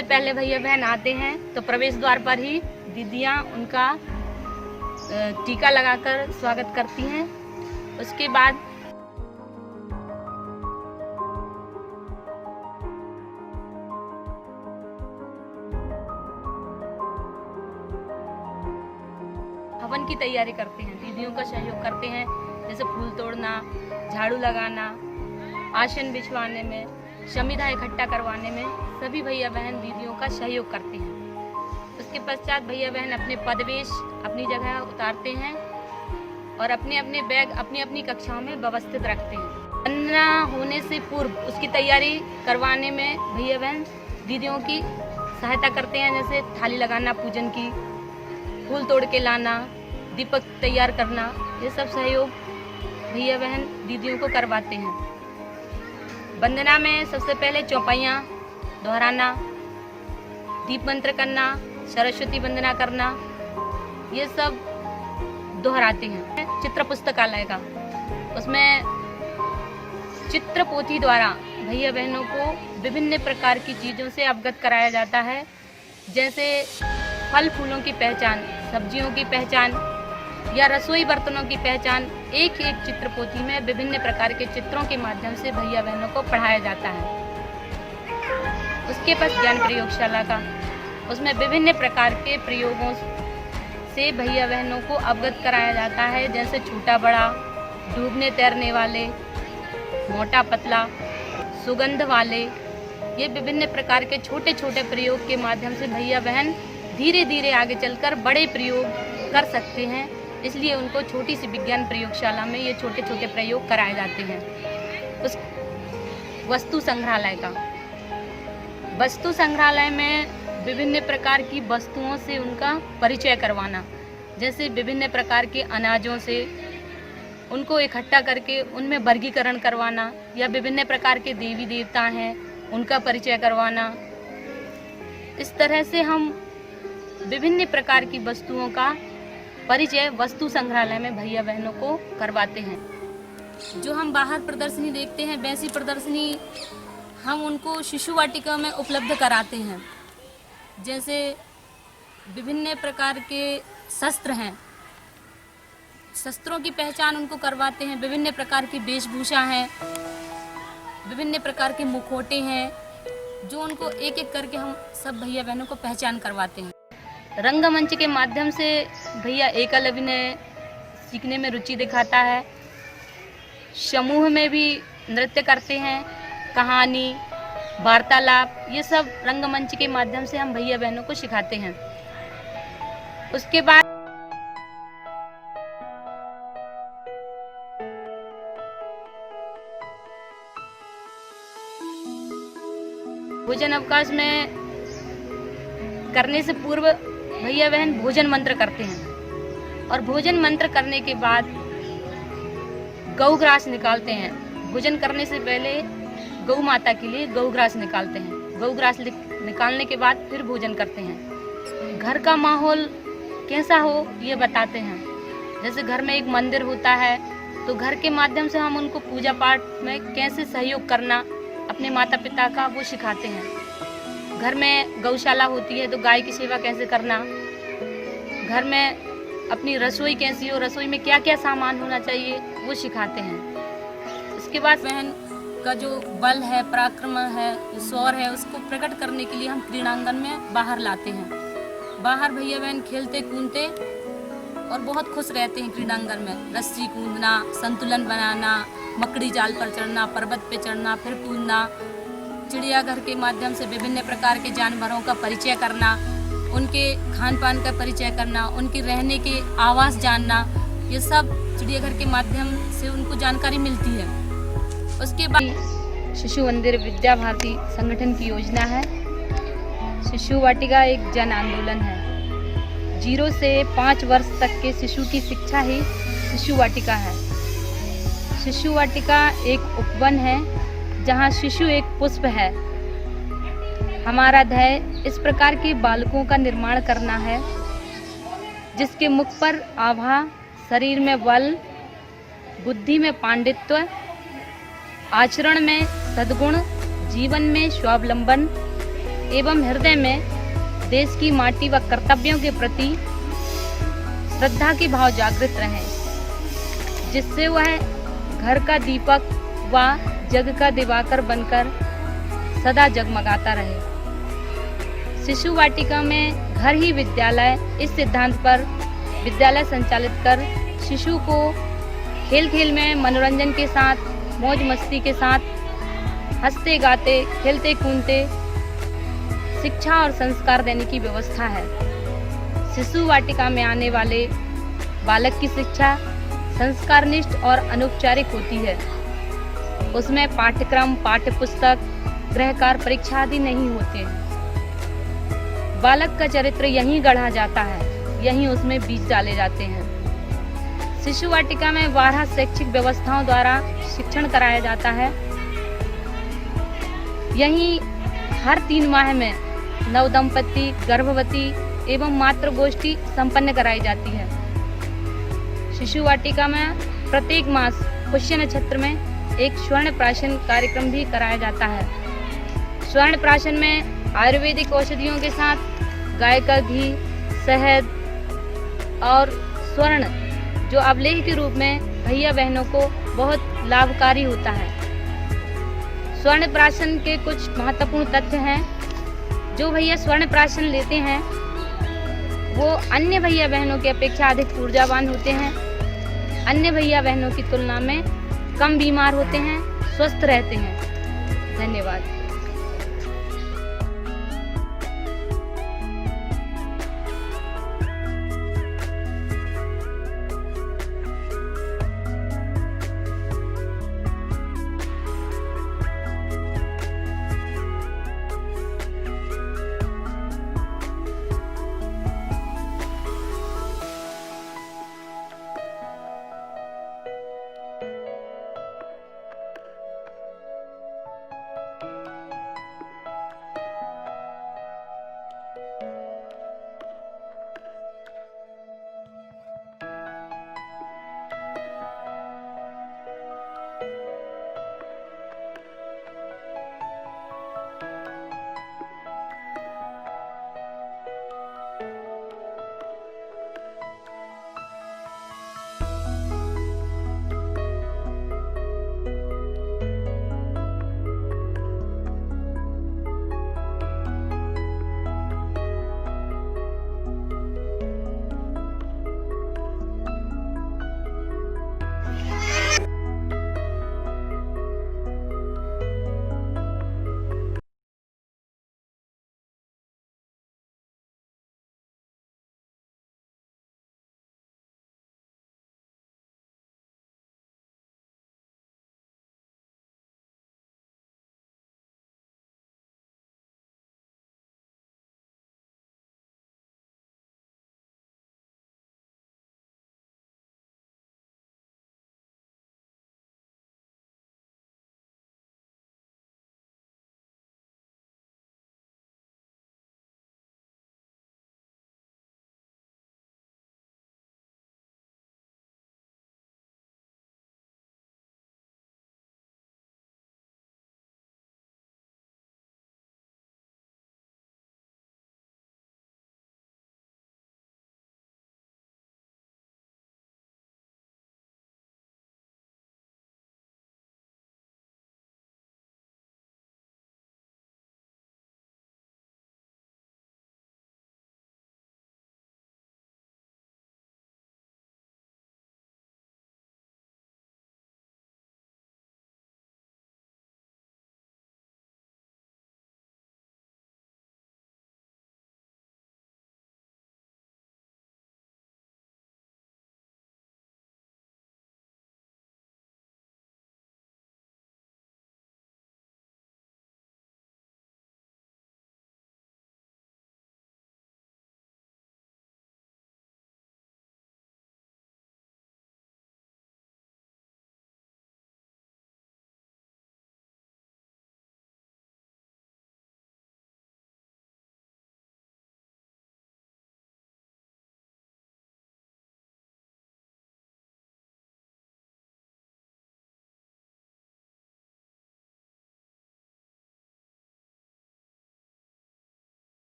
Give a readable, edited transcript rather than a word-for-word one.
सबसे पहले भैया बहन आते हैं तो प्रवेश द्वार पर ही दीदियाँ उनका टीका लगाकर स्वागत करती हैं। उसके बाद हवन की तैयारी करते हैं, दीदियों का सहयोग करते हैं, जैसे फूल तोड़ना, झाड़ू लगाना, आसन बिछवाने में, शमीधा इकट्ठा करवाने में सभी भैया बहन दीदियों का सहयोग करते हैं। उसके पश्चात भैया बहन अपने पदवेश अपनी जगह उतारते हैं और अपने अपने बैग अपनी अपनी कक्षाओं में व्यवस्थित रखते हैं। वंदना होने से पूर्व उसकी तैयारी करवाने में भैया बहन दीदियों की सहायता करते हैं, जैसे थाली लगाना पूजन की, फूल तोड़ के लाना, दीपक तैयार करना, ये सब सहयोग भैया बहन दीदियों को करवाते हैं। वंदना में सबसे पहले चौपाइयाँ दोहराना, दीप मंत्र करना, सरस्वती वंदना करना, ये सब दोहराते हैं। चित्र पुस्तकालय का, उसमें चित्र पोथी द्वारा भैया बहनों को विभिन्न प्रकार की चीज़ों से अवगत कराया जाता है, जैसे फल फूलों की पहचान, सब्जियों की पहचान या रसोई बर्तनों की पहचान। एक एक चित्र पोथी में विभिन्न प्रकार के चित्रों के माध्यम से भैया बहनों को पढ़ाया जाता है। उसके पास ज्ञान प्रयोगशाला का, उसमें विभिन्न प्रकार के प्रयोगों से भैया बहनों को अवगत कराया जाता है, जैसे छोटा बड़ा, डूबने तैरने वाले, मोटा पतला, सुगंध वाले, ये विभिन्न प्रकार के छोटे छोटे प्रयोग के माध्यम से भैया बहन धीरे धीरे आगे चलकर बड़े प्रयोग कर सकते हैं। इसलिए उनको छोटी सी विज्ञान प्रयोगशाला में ये छोटे छोटे प्रयोग कराए जाते हैं। उस वस्तु संग्रहालय का, वस्तु संग्रहालय में विभिन्न प्रकार की वस्तुओं से उनका परिचय करवाना, जैसे विभिन्न प्रकार के अनाजों से उनको इकट्ठा करके उनमें वर्गीकरण करवाना, या विभिन्न प्रकार के देवी देवता हैं उनका परिचय करवाना। इस तरह से हम विभिन्न प्रकार की वस्तुओं का परिचय वस्तु संग्रहालय में भैया बहनों को करवाते हैं। जो हम बाहर प्रदर्शनी देखते हैं, वैसी प्रदर्शनी हम उनको शिशु वाटिका में उपलब्ध कराते हैं। जैसे विभिन्न प्रकार के शस्त्र हैं, शस्त्रों की पहचान उनको करवाते हैं। विभिन्न प्रकार की वेशभूषा हैं, विभिन्न प्रकार के मुखौटे हैं, जो उनको एक एक करके हम सब भैया बहनों को पहचान करवाते हैं। रंगमंच के माध्यम से भैया एकल अभिनय सीखने में रुचि दिखाता है, समूह में भी नृत्य करते हैं, कहानी, वार्तालाप, ये सब रंगमंच के माध्यम से हम भैया बहनों को सिखाते हैं। उसके बाद भोजन अवकाश में करने से पूर्व भैया बहन भोजन मंत्र करते हैं, और भोजन मंत्र करने के बाद गौग्रास निकालते हैं। भोजन करने से पहले गौ माता के लिए गौग्रास निकालते हैं। गौग्रास निकालने के बाद फिर भोजन करते हैं। घर का माहौल कैसा हो ये बताते हैं। जैसे घर में एक मंदिर होता है तो घर के माध्यम से हम उनको पूजा पाठ में कैसे सहयोग करना अपने माता पिता का, वो सिखाते हैं। घर में गौशाला होती है तो गाय की सेवा कैसे करना, घर में अपनी रसोई कैसी हो, रसोई में क्या क्या सामान होना चाहिए, वो सिखाते हैं। उसके बाद बहन का जो बल है, पराक्रम है, शौर्य है, उसको प्रकट करने के लिए हम क्रीड़ांगन में बाहर लाते हैं। बाहर भैया बहन खेलते कूदते और बहुत खुश रहते हैं। क्रीड़ांगन में रस्सी कूदना, संतुलन बनाना, मकड़ी जाल पर चढ़ना, पर्वत पे चढ़ना, फिर कूदना, चिड़ियाघर के माध्यम से विभिन्न प्रकार के जानवरों का परिचय करना, उनके खान पान का परिचय करना, उनके रहने के आवास जानना, ये सब चिड़ियाघर के माध्यम से उनको जानकारी मिलती है। उसके बाद शिशु मंदिर विद्या भारती संगठन की योजना है। शिशु वाटिका एक जन आंदोलन है। 0 से 5 वर्ष तक के शिशु की शिक्षा ही शिशु वाटिका है। शिशु वाटिका एक उपवन है जहाँ शिशु एक पुष्प है। हमारा ध्येय इस प्रकार के बालकों का निर्माण करना है जिसके मुख पर आभा, शरीर में बल, बुद्धि में पांडित्य, आचरण में सद्गुण, जीवन में स्वावलंबन, एवं हृदय में देश की माटी व कर्तव्यों के प्रति श्रद्धा के भाव जागृत रहें, जिससे वह घर का दीपक व जग का दिवाकर बनकर सदा जगमगाता रहे। शिशु वाटिका में घर ही विद्यालय, इस सिद्धांत पर विद्यालय संचालित कर शिशु को खेल खेल में मनोरंजन के साथ, मौज मस्ती के साथ, हंसते गाते खेलते कूदते शिक्षा और संस्कार देने की व्यवस्था है। शिशु वाटिका में आने वाले बालक की शिक्षा संस्कारनिष्ठ और अनौपचारिक होती है। उसमें पाठ्यक्रम, पाठ्य पुस्तक, गृहकार परीक्षा आदि नहीं होते हैं। बालक का चरित्र यहीं गढ़ा जाता है, यहीं उसमें बीज डाले जाते हैं। शिशु वाटिका में 12 शैक्षिक व्यवस्थाओं द्वारा शिक्षण कराया जाता है। यहीं हर 3 माह में नवदंपति, गर्भवती एवं मातृ गोष्ठी संपन्न कराई जाती है। शिशु वाटिका में प्रत्येक मास पुष्य नक्षत्र में एक स्वर्ण प्राशन कार्यक्रम भी कराया जाता है। स्वर्ण प्राशन में आयुर्वेदिक औषधियों के साथ गाय का घी, शहद और स्वर्ण जो अवलेह के रूप में भैया बहनों को बहुत लाभकारी होता है। स्वर्ण प्राशन के कुछ महत्वपूर्ण तथ्य हैं। जो भैया स्वर्ण प्राशन लेते हैं वो अन्य भैया बहनों की अपेक्षा अधिक ऊर्जावान होते हैं, अन्य भैया बहनों की तुलना में कम बीमार होते हैं, स्वस्थ रहते हैं। धन्यवाद।